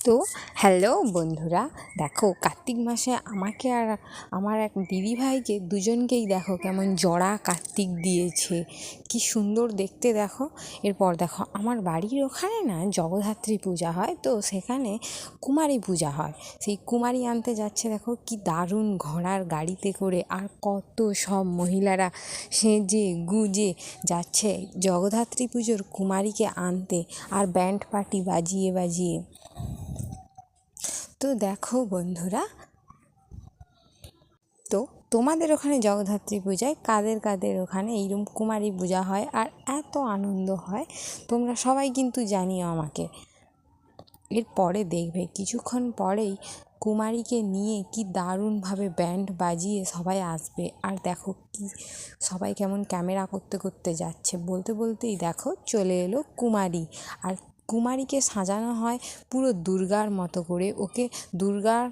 তো হ্যালো বন্ধুরা, দেখো কার্তিক মাসে আমাকে আর আমার এক দিদিভাইকে দুজনকেই দেখো কেমন জড়া কার্তিক দিয়েছে, কি সুন্দর দেখতে দেখো। এরপর দেখো আমার বাড়ির ওখানে না জগদ্ধাত্রী পূজা হয়, তো সেখানে কুমারী পূজা হয়। সেই কুমারী আনতে যাচ্ছে দেখো, কি দারুণ ঘোড়ার গাড়িতে করে, আর কত সব মহিলারা সেজে গুজে যাচ্ছে জগদ্ধাত্রী পুজোর কুমারীকে আনতে, আর ব্যান্ড পার্টি বাজিয়ে বাজিয়ে। তো দেখো বন্ধুরা, তো তোমাদের ওখানে জগদ্ধাত্রী পূজায় কাদের কাদের ওখানে এইরকম কুমারী পূজা হয় আর এত আনন্দ হয়, তোমরা সবাই কিন্তু জানিও আমাকে। এরপরে দেখবে কিছুক্ষণ পরেই কুমারীকে নিয়ে কি দারুণভাবে ব্যান্ড বাজিয়ে সবাই আসবে। আর দেখো কি সবাই কেমন ক্যামেরা করতে করতে যাচ্ছে, বলতে বলতেই দেখো চলে এলো কুমারী। আর কুমারীকে সাজানো হয় পুরো দুর্গার মতো করে, ওকে দুর্গার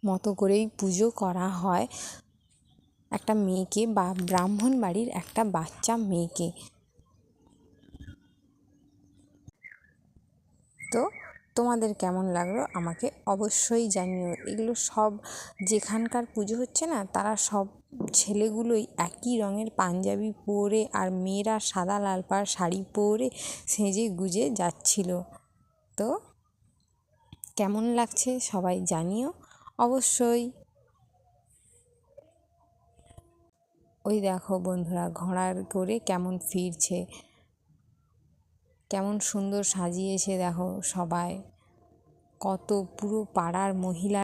মতো করেই পুজো করা হয় একটা মেয়েকে, বা ব্রাহ্মণ বাড়ির একটা বাচ্চা মেয়েকে। তো তোমাদের কেমন লাগলো আমাকে অবশ্যই জানিও। এগুলো সব যেখানকার পুজো হচ্ছে না, তারা সব ছেলেগুলোই একই রঙের পাঞ্জাবি পরে আর মেয়েরা সাদা লাল পাড় শাড়ি পরে সেজে গুজে যাচ্ছিল। তো কেমন লাগছে সবাই জানিও অবশ্যই। ওই দেখো বন্ধুরা, ঘোড়ার করে কেমন ফিরছে, কেমন সুন্দর সাজিয়েছে দেখো সবাই, কত পুরো পাড়ার মহিলা